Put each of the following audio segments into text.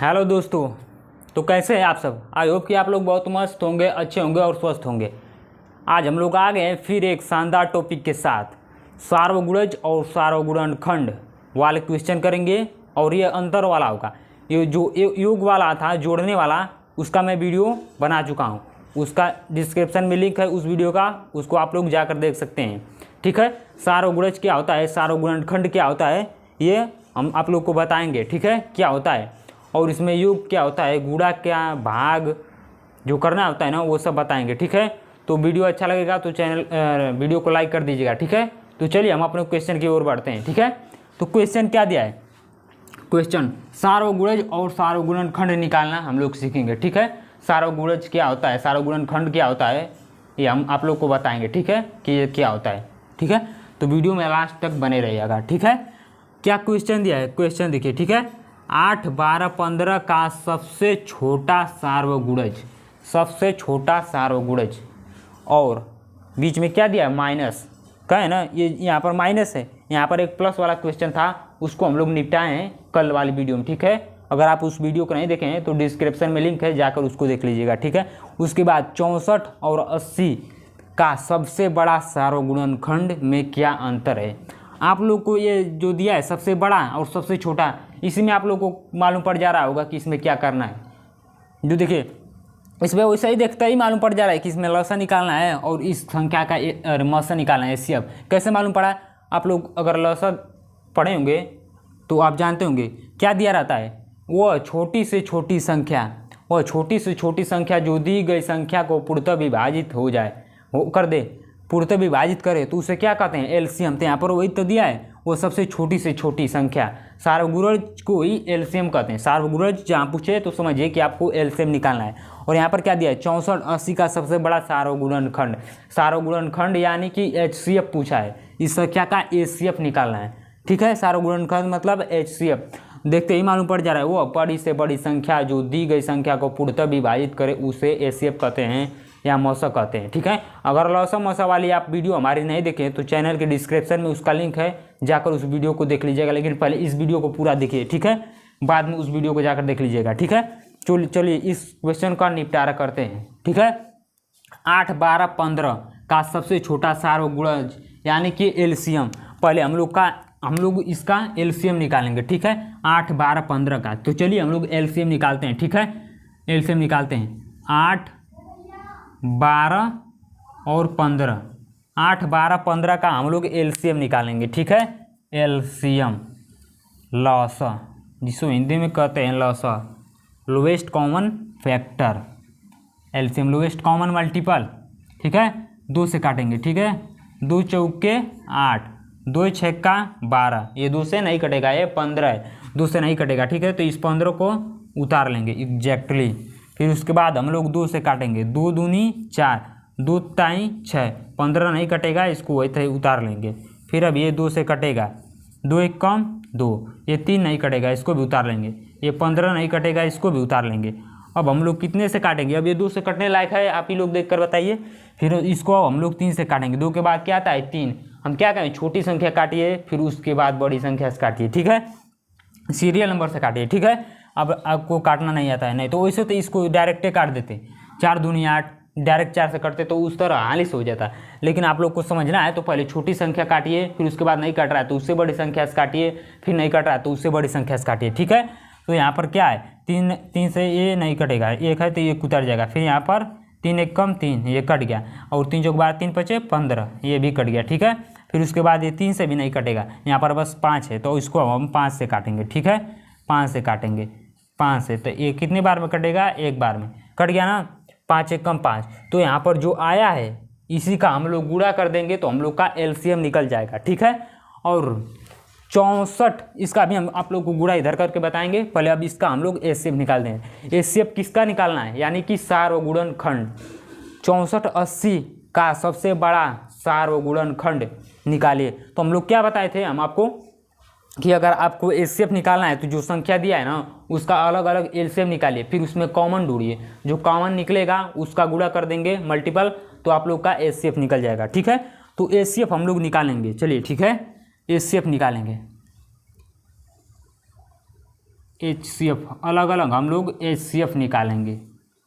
Hello दोस्तों। तो कैसे हैं आप सब। आई होप कि आप लोग बहुत मस्त होंगे, अच्छे होंगे और स्वस्थ होंगे। आज हम लोग आ गए हैं फिर एक शानदार टॉपिक के साथ। सार्वगुणज और सार्वगुणनखंड वाले क्वेश्चन करेंगे और ये अंतर वाला होगा। ये जो योग वाला था, जोड़ने वाला, उसका मैं वीडियो बना चुका हूँ। उसका डिस्क्रिप्शन में लिंक है उस वीडियो का, उसको आप लोग जाकर देख सकते हैं। ठीक है। सार्वगुणज क्या होता है, सार्वगुणनखंड क्या होता है, ये हम आप लोग को बताएंगे। ठीक है, क्या होता है और इसमें योग क्या होता है, गुणा क्या, भाग जो करना होता है ना, वो सब बताएंगे। ठीक है। तो वीडियो अच्छा लगेगा तो वीडियो को लाइक कर दीजिएगा। ठीक है। तो चलिए हम अपने क्वेश्चन की ओर बढ़ते हैं। ठीक है। तो क्वेश्चन क्या दिया है, क्वेश्चन सार्वगुणज और सार्वगुणनखंड निकालना हम लोग सीखेंगे। ठीक है। सार्वगुणज क्या होता है, सार्वगुणनखंड क्या होता है, ये हम आप लोग को बताएंगे। ठीक है, कि ये क्या होता है। ठीक है। तो वीडियो में लास्ट तक बने रहिएगा। ठीक है। क्या क्वेश्चन दिया है, क्वेश्चन देखिए। ठीक है। 8, 12, 15 का सबसे छोटा सार्वगुणज, सबसे छोटा सार्वगुणज, और बीच में क्या दिया है, माइनस का है ना, ये यहाँ पर माइनस है, यहाँ पर एक प्लस वाला क्वेश्चन था, उसको हम लोग निपटाए हैं कल वाली वीडियो में। ठीक है। अगर आप उस वीडियो को नहीं देखे हैं तो डिस्क्रिप्शन में लिंक है, जाकर उसको देख लीजिएगा। ठीक है। उसके बाद 64 और 80 का सबसे बड़ा सार्वगुणनखंड में क्या अंतर है। आप लोग को ये जो दिया है सबसे बड़ा और सबसे छोटा, इसी में आप लोग को मालूम पड़ जा रहा होगा कि इसमें क्या करना है। जो देखिए इसमें वैसे ही देखता ही मालूम पड़ जा रहा है कि इसमें लसा निकालना है और इस संख्या का मसा निकालना है, एचसीएफ। कैसे मालूम पड़ा, आप लोग अगर लसा पढ़े होंगे तो आप जानते होंगे क्या दिया रहता है, वो छोटी से छोटी संख्या, वह छोटी से छोटी संख्या जो दी गई संख्या को पूर्णतः विभाजित हो जाए, वो कर दे, पूर्णतः विभाजित करे, तो उसे क्या कहते हैं, एलसीएम। तो यहाँ पर वही तो दिया है, वो सबसे छोटी से छोटी संख्या, सार्वगुणज को ही एलसीएम कहते हैं। सार्वगुणज जहाँ पूछे तो समझिए कि आपको एलसीएम निकालना है। और यहाँ पर क्या दिया है, 64, 80 का सबसे बड़ा सार्वगुणनखंड, सार्वगुणनखंड यानी कि एचसीएफ पूछा है, इस संख्या का एचसीएफ निकालना है। ठीक है। सार्वगुणनखंड मतलब एचसीएफ, देखते ही मालूम पड़ जा रहा है, वो बड़ी से बड़ी संख्या जो दी गई संख्या को पूर्णतः विभाजित करे उसे एचसीएफ कहते हैं या मौसा कहते हैं। ठीक है। अगर लौसा मौसा वाली आप वीडियो हमारी नहीं देखें तो चैनल के डिस्क्रिप्शन में उसका लिंक है, जाकर उस वीडियो को देख लीजिएगा। लेकिन पहले इस वीडियो को पूरा देखिए। ठीक है। बाद में उस वीडियो को जाकर देख लीजिएगा। ठीक है। चलिए इस क्वेश्चन का निपटारा करते हैं। ठीक है। 8, 12, 15 का सबसे छोटा सार्वगुणज यानी कि एलसीएम, पहले हम लोग इसका एलसीएम निकालेंगे। ठीक है। 8, 12, 15 का, तो चलिए हम लोग एलसीएम निकालते हैं। ठीक है। एलसीएम निकालते हैं। 8, 12 और 15, 8, 12, 15 का हम लोग एलसीएम निकालेंगे। ठीक है। एलसीएम, लौसा, जिसको हिंदी में कहते हैं लौसा, lowest common factor, LCM lowest common multiple. ठीक है। 2 से काटेंगे। ठीक है। 2 चौके 8, 2 छक्का 12, ये 2 से नहीं कटेगा, ये 15 है, 2 से नहीं कटेगा। ठीक है। तो इस 15 को उतार लेंगे एग्जैक्टली। फिर उसके बाद हम लोग 2 से काटेंगे, 2 दूनी 4, 2 ताई 6, 15 नहीं कटेगा, इसको वही तरह उतार लेंगे। फिर अब ये 2 से कटेगा, 2 एक कम 2, ये 3 नहीं कटेगा, इसको भी उतार लेंगे। ये 15 नहीं कटेगा, इसको भी उतार लेंगे। अब हम लोग कितने से काटेंगे, अब ये 2 से कटने लायक है, आप ही लोग देख कर बताइए। फिर इसको हम लोग 3 से काटेंगे। 2 के बाद क्या आता है, 3। हम क्या कहें, छोटी संख्या काटिए, फिर उसके बाद बड़ी संख्या से काटिए। ठीक है। सीरियल नंबर से काटिए। ठीक है। अब आपको काटना नहीं आता है, नहीं तो वैसे तो इसको डायरेक्टे काट देते, 4 दूनी 8, डायरेक्ट 4 से करते तो उस तरह हालिस हो जाता। लेकिन आप लोग को समझना है तो पहले छोटी संख्या काटिए, फिर उसके बाद नहीं कट रहा है तो उससे बड़ी संख्या से काटिए, फिर नहीं कट रहा है तो उससे बड़ी संख्या से काटिए। ठीक है। तो यहाँ पर क्या है, 3 से ये नहीं कटेगा, 1 है तो ये उतर जाएगा। फिर यहाँ पर 3 एक कम 3, ये कट गया, और 3 चौक 12, 3 पचे 15, ये भी कट गया। ठीक है। फिर उसके बाद ये 3 से भी नहीं कटेगा, यहाँ पर बस 5 है तो इसको हम 5 से काटेंगे। ठीक है। 5 से काटेंगे, 5 से, तो ये कितने बार में कटेगा, एक बार में कट गया ना, 5 एक कम 5। तो यहाँ पर जो आया है इसी का हम लोग गुणा कर देंगे तो हम लोग का एलसीएम निकल जाएगा। ठीक है। और 64, इसका भी हम आप लोग को गुणा इधर करके बताएंगे। पहले अब इसका हम लोग एचसीएफ निकाल देंगे। एचसीएफ किसका निकालना है, यानी कि सार्वगुणनखंड। 64, 80 का सबसे बड़ा सार्वगुणनखंड निकालिए। तो हम लोग क्या बताए थे हम आपको कि अगर आपको एचसीएफ निकालना है तो जो संख्या दिया है ना उसका अलग अलग एलसीएम निकालिए, फिर उसमें कॉमन ढूंढिए, जो कॉमन निकलेगा उसका गुणा कर देंगे मल्टीपल, तो आप लोग का एचसीएफ निकल जाएगा। ठीक है। तो एचसीएफ हम लोग निकालेंगे। चलिए ठीक है, एचसीएफ निकालेंगे। HCF, अलग अलग हम लोग HCF निकालेंगे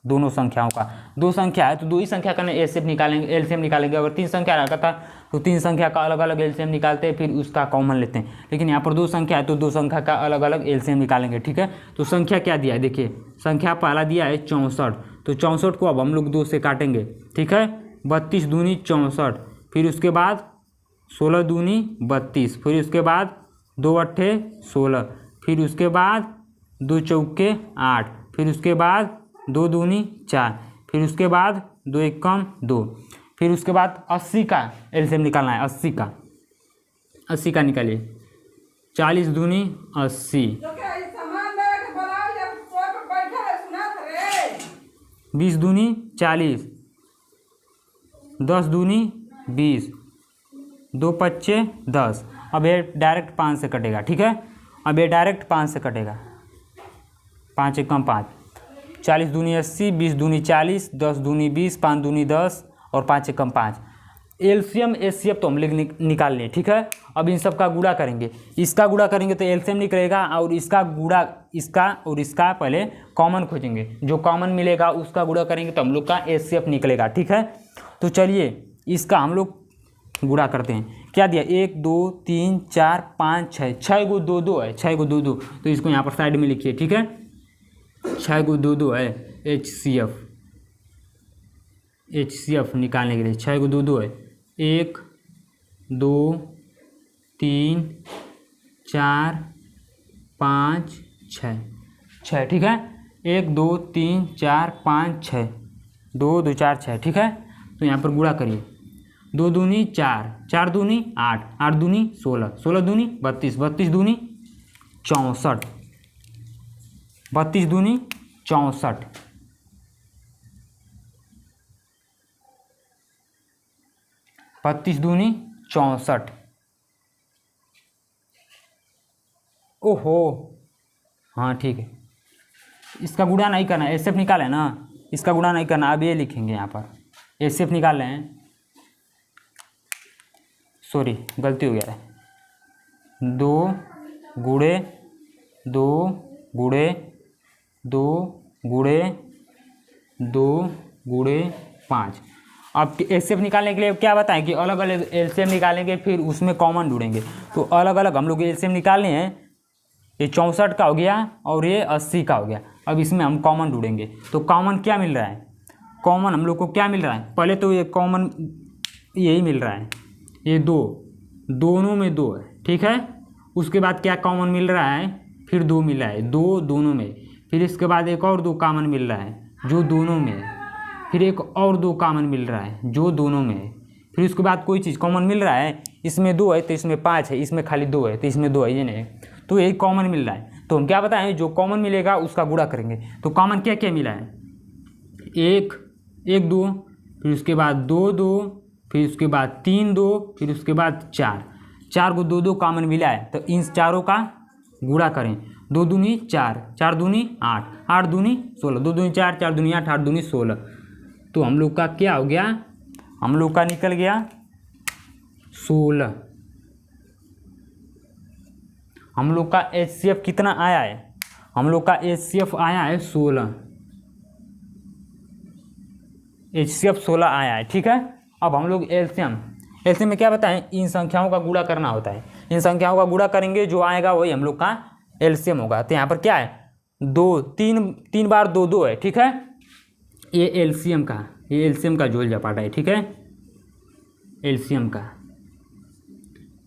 दोनों संख्याओं का। दो संख्या है तो दो ही संख्या का HCF निकालेंगे, एलसीएम निकालेंगे। अगर तीन संख्या रखा था तो तीन संख्या का अलग अलग एलसीएम निकालते हैं, फिर उसका कॉमन लेते हैं। लेकिन यहाँ पर दो संख्या है तो दो संख्या का अलग अलग एलसीएम निकालेंगे, ठीक है। तो संख्या क्या दिया है, देखिए संख्या पहला दिया है 64, तो 64 को अब हम लोग 2 से काटेंगे, ठीक है। 32 दूनी 64, फिर उसके बाद 16 दूनी 32, फिर उसके बाद 2 अट्ठे 16, फिर उसके बाद 2 चौके 8, फिर उसके बाद 2 दूनी 4, फिर उसके बाद 2 एकम 2, फिर उसके बाद 80 का एलसीएम निकालना है। 80 का निकालिए। 40 दूनी 80, 20 दूनी 40, 10 दूनी 20, 2 पच्चे 10। अब ये डायरेक्ट 5 से कटेगा, ठीक है। अब ये डायरेक्ट 5 से कटेगा, 5 एकम 5, 40 दूनी 80, 20 दूनी 40, 10 दूनी 20, 5 दूनी 10 और 5 एकम 5। एलसीएम HCF तो हम लोग निकाल लें, ठीक है। अब इन सब का गुणा करेंगे, इसका गुणा करेंगे तो एलसीएम निकलेगा, और इसका गुणा, इसका और इसका पहले कॉमन खोजेंगे, जो कॉमन मिलेगा उसका गुणा करेंगे तो हम लोग का HCF निकलेगा, ठीक है। तो चलिए इसका हम लोग गुणा करते हैं। क्या दिया, 1 2 3 4 5 6, 6 को 2 2 है, 6 को 2 2, तो इसको यहाँ पर साइड में लिखिए, ठीक है। 6 को 2 2 है HCF निकालने के लिए 6 को 2 2 है। 1 2 3 4 5 6, ठीक है। 1 2 3 4 5 6, 2 2 4 6, ठीक है। तो यहाँ पर गुणा करिए। 2 दूनी 4, 4 दूनी 8, 8 दूनी 16, 16 दूनी 32, 32 दूनी 64, 32 दूनी 64, 32 दूनी 64। ओहो, हाँ ठीक है। इसका गुणा नहीं करना, HCF निकाले ना, इसका गुणा नहीं करना। अब ये लिखेंगे यहाँ पर HCF निकाल रहे हैं, सॉरी गलती हो गया है। 2 गुणे 2 गुणे 2 गुणे 2 गुणे 5। अब HCF निकालने के लिए क्या बताएं कि अलग अलग एलसीएम निकालेंगे, फिर उसमें कॉमन ढूंढेंगे। तो अलग अलग हम लोग एलसीएम निकालने हैं। ये 64 का हो गया और ये 80 का हो गया। अब इसमें हम कॉमन ढूंढेंगे। तो कॉमन क्या मिल रहा है, कॉमन हम लोग को क्या मिल रहा है, पहले तो ये कॉमन यही मिल रहा है, ये 2, दोनों में 2 है, ठीक है। उसके बाद क्या कॉमन मिल रहा है, फिर 2 मिल रहा है, 2 दोनों में, फिर इसके बाद एक और 2 कॉमन मिल रहा है जो दोनों में है, फिर एक और 2 कॉमन मिल रहा है जो दोनों में है, फिर उसके बाद कोई चीज़ कॉमन मिल रहा है, इसमें 2 है तो इसमें 5 है, इसमें खाली 2 है तो इसमें 2 है, ये नहीं, तो यही कॉमन मिल रहा है। तो हम क्या बताएं, जो कॉमन मिलेगा उसका गुणा करेंगे। तो कॉमन क्या क्या मिला है, 1 1 2, फिर उसके बाद 2 2, फिर उसके बाद 3 2, फिर उसके बाद 4, 4 को 2 2 कॉमन मिला है। तो इन चारों का गुणा करें। 2 दूनी 4, 4 दूनी 8, 8 दूनी 16, 2 दूनी 4, 4 दूनी 8, 8 दूनी 16। तो हम लोग का क्या हो गया, हम लोग का निकल गया 16। हम लोग का HCF कितना आया है, हम लोग का HCF आया है 16, HCF 16 आया है, ठीक है। अब हम लोग एलसीएम में क्या बताएं, इन संख्याओं का गुणा करना होता है। इन संख्याओं का गुणा करेंगे, जो आएगा वही हम लोग का एलसीएम होगा। तो यहाँ पर क्या है, 2 3 बार 2 2 है, ठीक है। ये एलसीएम का जोड़ जपाटा है, ठीक है। एलसीएम का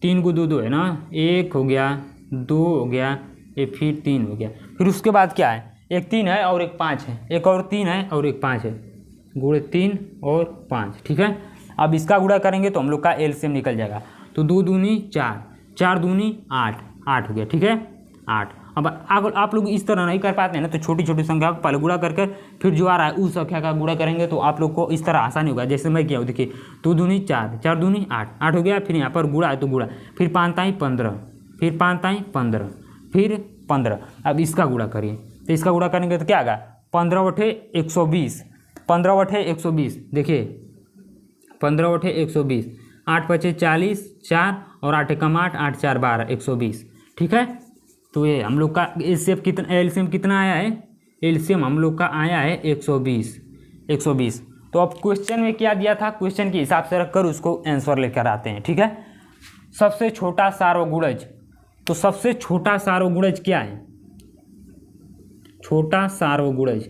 3 को 2 2 है ना, 1 हो गया, 2 हो गया, ये फिर 3 हो गया, फिर उसके बाद क्या है, एक 3 है और एक 5 है, एक और 3 है और एक 5 है, गुणे 3 और 5, ठीक है। अब इसका गुणा करेंगे तो हम लोग का एलसीएम निकल जाएगा। तो 2 दूनी 4, 4 दूनी 8, 8 हो गया, ठीक है, 8। अब अगर आप लोग इस तरह नहीं कर पाते हैं ना, तो छोटी छोटी संख्या को पहले गुणा करके फिर जो आ रहा है उस संख्या का गुणा करेंगे, तो आप लोग को इस तरह आसानी होगा। जैसे मैं किया हूँ, देखिए 2 दूनी 4, 4 दूनी 8, 8 हो गया, फिर यहाँ पर गुणा है तो गुणा, फिर 5 ताई 15, फिर 5 ताई 15, फिर 15। अब इसका गुणा करिए, तो इसका गुणा करेंगे तो क्या आएगा, 15 बटे 120, 15 बटे 120, देखिए 15 बटे 120, 8 पचे 40, 4 और 8 एकम 8, 8 4 12, 120, ठीक है। तो ये हम लोग का एलसीएम कितना आया है, एलसीएम हम लोग का आया है 120। तो अब क्वेश्चन में क्या दिया था, क्वेश्चन के हिसाब से रखकर उसको आंसर लेकर आते हैं। ठीक है, सबसे छोटा सार्वगुणज, तो सबसे छोटा सार्वगुणज क्या है, छोटा सार्वगुणज,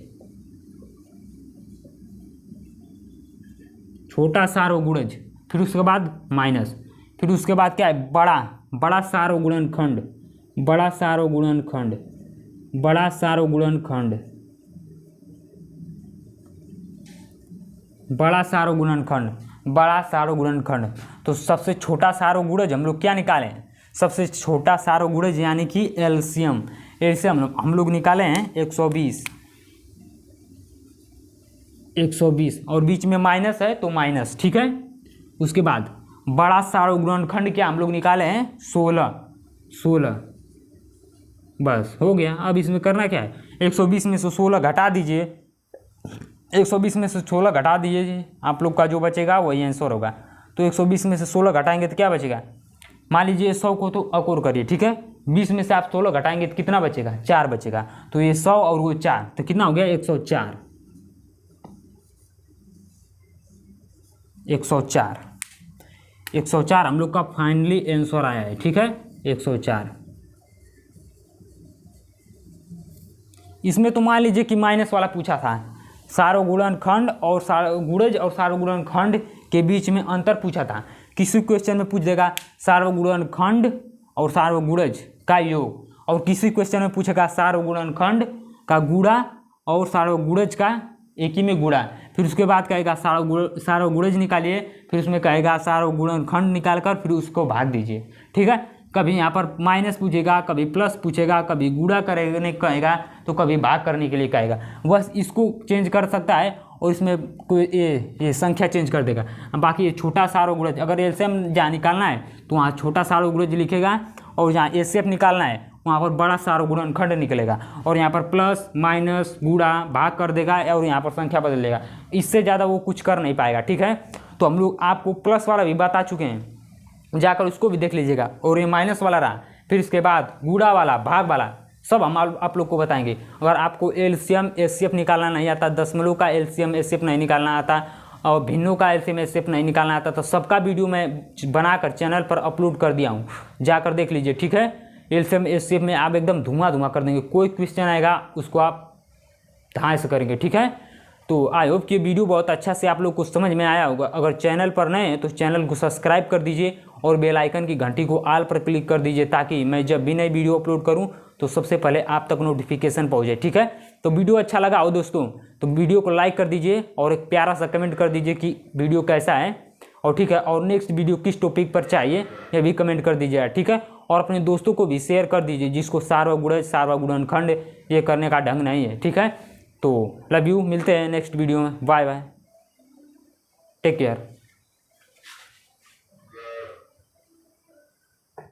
छोटा सार्वगुणज, फिर उसके बाद माइनस, फिर उसके बाद क्या है, बड़ा सार्वगुणनखंड, बड़ा सार्वगुणनखंड, बड़ा सार्वगुणनखंड, बड़ा सार्वगुणनखंड, बड़ा सार्वगुणनखंड। तो सबसे छोटा सार्वगुणज हम लोग क्या निकालें, सबसे छोटा सार्वगुणज यानी कि एलसीएम, एलसीएम हम लोग निकाले हैं 120 और बीच में माइनस है तो माइनस। ठीक है, उसके बाद बड़ा सार्वगुणनखंड क्या हम लोग निकाले हैं 16, बस हो गया। अब इसमें करना क्या है, 120 में से 16 घटा दीजिए, 120 में से 16 घटा दीजिए, आप लोग का जो बचेगा वही आंसर होगा। तो 120 में से 16 घटाएंगे तो क्या बचेगा, मान लीजिए 100 को तो अकोर करिए। ठीक है, 20 में से आप 16 घटाएंगे तो कितना बचेगा, 4 बचेगा। तो ये 100 और वो 4 तो कितना हो गया 104, 104 हम लोग का फाइनली आंसर आया है। ठीक है, 104। इसमें तो मान लीजिए कि माइनस वाला पूछा था, सार्वगुणनखंड और सार्वगुणज और सार्वगुणनखंड के बीच में अंतर पूछा था। किसी क्वेश्चन में पूछ देगा सार्वगुणनखंड और सार्वगुणज का योग, और किसी क्वेश्चन में पूछेगा सार्वगुणनखंड का गुणा और सार्वगुणज का एक ही में गुणा। फिर उसके बाद कहेगा सार्वगुणज निकालिए, फिर उसमें कहेगा सार्वगुणनखंड निकालकर फिर उसको भाग दीजिए। ठीक है, कभी यहाँ पर माइनस पूछेगा, कभी प्लस पूछेगा, कभी गुणा करने कहेगा, तो कभी भाग करने के लिए कहेगा। बस इसको चेंज कर सकता है और इसमें कोई ये संख्या चेंज कर देगा। बाकी ये छोटा सार्वगुणज, अगर एलसीएम जहाँ निकालना है तो वहाँ छोटा सार्वगुणज लिखेगा, और जहाँ एचसीएफ निकालना है वहाँ पर बड़ा सार्वगुणनखंड निकलेगा, और यहाँ पर प्लस माइनस गुणा भाग कर देगा और यहाँ पर संख्या बदल देगा। इससे ज़्यादा वो कुछ कर नहीं पाएगा। ठीक है, तो हम लोग आपको प्लस वाला भी बता चुके हैं, जाकर उसको भी देख लीजिएगा। और ये माइनस वाला रहा, फिर इसके बाद गुणा वाला, भाग वाला, सब हम आप लोग को बताएंगे। अगर आपको एलसीएम एचसीएफ निकालना नहीं आता, दशमलव का एलसीएम एचसीएफ नहीं निकालना आता, और भिन्नों का एलसीएम एचसीएफ नहीं निकालना आता, तो सबका वीडियो मैं बनाकर चैनल पर अपलोड कर दिया हूँ, जाकर देख लीजिए। ठीक है, एलसीएम एचसीएफ में आप एकदम धुआं कर देंगे। कोई क्वेश्चन आएगा उसको आप ध्यान से करेंगे। ठीक है, तो आई होप कि वीडियो बहुत अच्छा से आप लोग को समझ में आया होगा। अगर चैनल पर नए हैं तो चैनल को सब्सक्राइब कर दीजिए और बेल आइकन की घंटी को ऑल पर क्लिक कर दीजिए, ताकि मैं जब भी नई वीडियो अपलोड करूं तो सबसे पहले आप तक नोटिफिकेशन पहुंचे। ठीक है, तो वीडियो अच्छा लगा हो दोस्तों तो वीडियो को लाइक कर दीजिए और एक प्यारा सा कमेंट कर दीजिए कि वीडियो कैसा है, और ठीक है, और नेक्स्ट वीडियो किस टॉपिक पर चाहिए ये भी कमेंट कर दीजिए। ठीक है, और अपने दोस्तों को भी शेयर कर दीजिए जिसको सार्वगुणज सार्वगुणनखंड ये करने का ढंग नहीं है। ठीक है, तो लव यू, मिलते हैं नेक्स्ट वीडियो में, बाय बाय, टेक केयर।